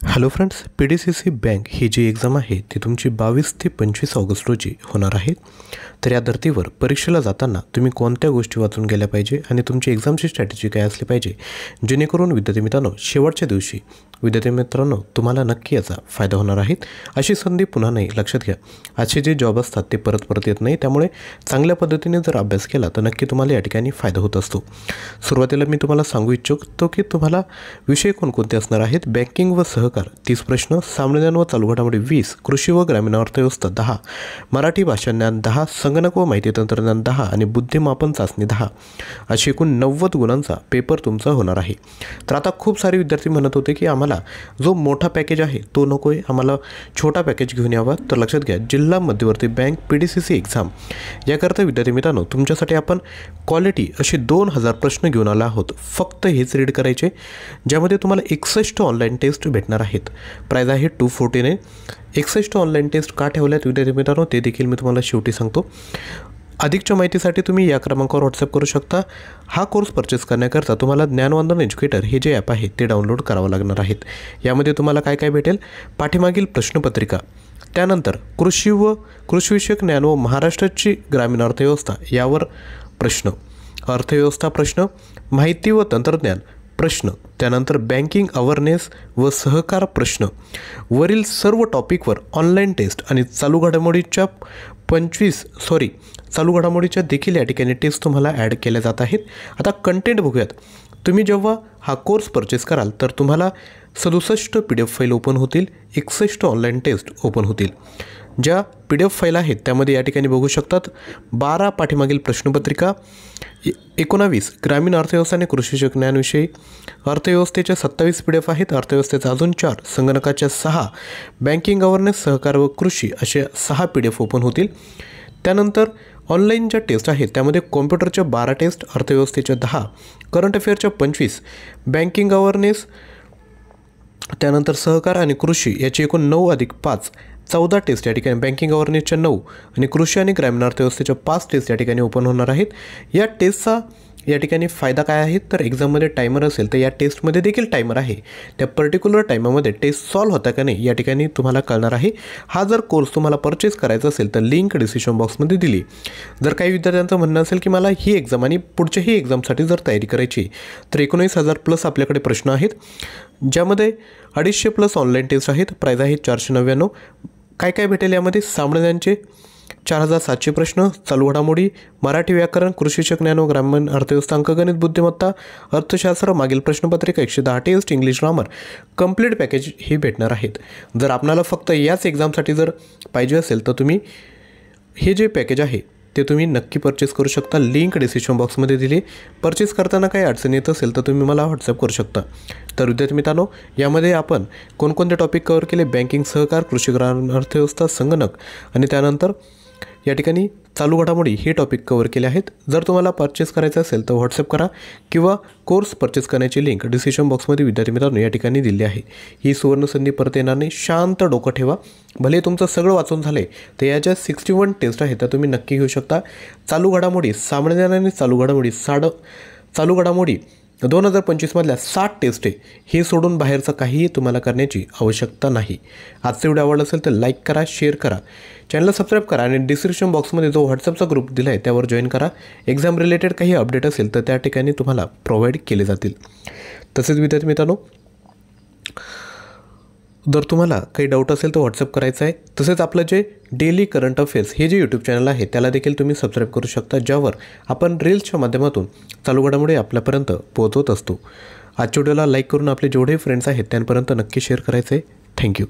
Hello friends, PDCC bank ही जी exam आहे ती तुमची 22 ते 25 ऑगस्ट रोजी होणार आहे। तर या धर्तीवर परीक्षेला जाताना तुम्ही कोणत्या गोष्टी वाचून गेल्या पाहिजे आणि तुमची एक्झामची स्ट्रॅटेजी काय असली पाहिजे, जेणेकरून विद्यार्थी मित्रांनो शेवटच्या दिवशी विद्यार्थी मित्रांनो तुम्हाला नक्की याचा फायदा होणार आहे। अशी संधी पुन्हा नाही, लक्षात घ्या। असे जे जॉब असतात ते परत येत नाही, त्यामुळे चांगल्या पद्धतीने जर अभ्यास केला तर नक्की तुम्हाला या ठिकाणी फायदा होत असतो। सुरुवातीला मी तुम्हाला सांगू इच्छितो की तुम्हाला विषय कोणकोणते असणार आहेत। बँकिंग व सहकार 30 प्रश्न, सामान्य ज्ञान व चालू घडामोडी 20, कृषी व ग्रामीण अर्थव्यवस्था 10, मराठी भाषा ज्ञान 10, संगणक व माहिती तंत्रज्ञान 10 आणि बुद्धिमापन चाचणी 10 अशी एकूण 90 गुणांचा पेपर तुमचा होणार आहे। तर आता खूप सारे विद्यार्थी म्हणत होते की आम्हाला जो मोठा पॅकेज आहे तो नकोय, आम्हाला छोटा पॅकेज घेऊन यावा। तर लक्षात घ्या, जिल्हा मध्यवर्ती बँक PDCC एक्झाम याकरता विद्यार्थी मित्रांनो तुमच्यासाठी आपण क्वालिटी असे 2000 प्रश्न घेऊन आला आहोत। फक्त हेच रीड करायचे, ज्यामध्ये तुम्हाला 61 ऑनलाईन टेस्ट भेटणार आहेत। प्राइस आहे 249। 61 ऑनलाईन टेस्ट का ठेवल्यात विद्यार्थी मित्रांनो ते देखील मी तुम्हाला शेवटी सांगतो। अधिकच्या माहितीसाठी तुम्ही या क्रमांकावर व्हॉट्सअप करू शकता। हा कोर्स परचेस करण्याकरता तुम्हाला ज्ञानवंदन एज्युकेटर हे जे ॲप आहे ते डाउनलोड करावं लागणार आहेत। यामध्ये तुम्हाला काय काय भेटेल, पाठीमागील प्रश्नपत्रिका, त्यानंतर कृषी व कृषीविषयक ज्ञान व महाराष्ट्राची ग्रामीण अर्थव्यवस्था यावर प्रश्न, अर्थव्यवस्था प्रश्न, माहिती व तंत्रज्ञान प्रश्न, त्यानंतर बँकिंग अवेअरनेस व सहकार प्रश्न, वरील सर्व टॉपिकवर ऑनलाईन टेस्ट आणि चालू घडामोडीच्या देखील या ठिकाणी टेस्ट तुम्हाला ॲड केल्या जात आहेत। आता कंटेंट बघूयात। तुम्ही जेव्हा हा कोर्स परचेस कराल तर तुम्हाला 67 PDF फाईल ओपन होतील, 61 ऑनलाईन टेस्ट ओपन होतील। ज्या PDF फाईल आहेत त्यामध्ये या ठिकाणी बघू शकतात 12 पाठीमागील प्रश्नपत्रिका, 19 ग्रामीण अर्थव्यवस्था आणि कृषी ज्ञानविषयी, अर्थव्यवस्थेच्या 27 PDF आहेत, अर्थव्यवस्थेचा अजून 4, संगणकाच्या 6, बँकिंग अवेअरनेस, सहकार व कृषी असे 6 PDF ओपन होतील। त्यानंतर ऑनलाईन ज्या टेस्ट आहेत त्यामध्ये कॉम्प्युटरच्या 12 टेस्ट, अर्थव्यवस्थेच्या 10, करंट अफेअरच्या 25, बँकिंग अवेअरनेस, त्यानंतर सहकार आणि कृषी याची एकूण 9 अधिक 5 14 टेस्ट या ठिकाणी, बँकिंग अवेअरनेसच्या 9 आणि कृषी आणि ग्रामीण अर्थव्यवस्थेच्या 5 टेस्ट या ठिकाणी ओपन होणार आहेत। या टेस्टचा या ठिकाणी फायदा काय आहे, तर एक्झाममध्ये टायमर असेल तर या टेस्टमध्ये देखील टायमर आहे। त्या पर्टिक्युलर टायमामध्ये टेस्ट सॉल्व्ह होता का नाही या ठिकाणी तुम्हाला कळणार आहे। हा जर कोर्स तुम्हाला परचेस करायचा असेल तर लिंक डिस्क्रिप्शन बॉक्समध्ये दिली। जर काही विद्यार्थ्यांचं म्हणणं असेल की मला ही एक्झाम आणि पुढच्याही एक्झामसाठी जर तयारी करायची तर 19,000 प्लस आपल्याकडे प्रश्न आहेत, ज्यामध्ये 250 प्लस ऑनलाईन टेस्ट आहेत। प्राइस आहे 499। काय काय भेटेल यामध्ये, सामान्य ज्ञानचे 4700 प्रश्न, चालू घडामोडी, मराठी व्याकरण, कृषी ज्ञान व ग्रामीण अर्थव्यवस्था, अंकगणित, बुद्धिमत्ता, अर्थशास्त्र, मागील प्रश्नपत्रिका, 110 test, English grammar, complete package हे भेटणार आहेत। जर आपल्याला फक्त याच एक्झामसाठी जर पाहिजे असेल तर तुम्ही हे जे पॅकेज आहे ते तुम्ही नक्की परचेस करू शकता। लिंक डिस्क्रिप्शन बॉक्समध्ये दिली। परचेस करताना काही अडचण येत असेल तर तुम्ही मला व्हॉट्सअप करू शकता। तर विद्यार्थी मित्रांनो यामध्ये आपण कोणकोणते टॉपिक कव्हर केले, बँकिंग, सहकार, कृषी, ग्रामीण अर्थव्यवस्था, संगणक आणि त्यानंतर या ठिकाणी चालू घडामोडी हे टॉपिक कव्हर केले आहेत। जर तुम्हाला परचेस करायचं असेल तर व्हॉट्सअप करा किंवा कोर्स परचेस करण्याची लिंक डिस्क्रिप्शन बॉक्समध्ये विद्यार्थी मित्रांनो या ठिकाणी दिली आहे। ही सुवर्ण संधी परत येणार नाही, शांत डोकं ठेवा। भले तुमचं सगळं वाचून झाले तर या ज्या 61 टेस्ट आहेत त्या तुम्ही नक्की घेऊ शकता। चालू घडामोडी, सामान्य ज्ञान आणि चालू घडामोडी 2025 मधल्या 60 टेस्ट आहे, हे सोडून बाहेरचं काहीही तुम्हाला करण्याची आवश्यकता नाही। आजचा व्हिडिओ आवडला असेल तर लाईक करा, शेअर करा, चॅनलला सबस्क्राईब करा आणि डिस्क्रिप्शन बॉक्समध्ये जो व्हॉट्सअपचा ग्रुप दिला आहे त्यावर जॉईन करा। एक्झाम रिलेटेड काही अपडेट असेल तर त्या ठिकाणी तुम्हाला प्रोव्हाइड केले जातील। तसेच विद्यार्थी मित्रांनो जर तुम्हाला काही डाऊट असेल तर व्हॉट्सअप करायचं आहे। तसेच आपलं जे डेली करंट अफेअर्स हे जे यूट्यूब चॅनल आहे त्याला देखील तुम्ही सबस्क्राईब करू शकता, ज्यावर आपण रील्सच्या माध्यमातून चालू घडामोडी आपल्यापर्यंत पोहोचवत असतो। आजच्या व्हिडिओला लाईक करून आपले जेवढे फ्रेंड्स आहेत त्यांपर्यंत नक्की शेअर करायचं आहे। थँक्यू।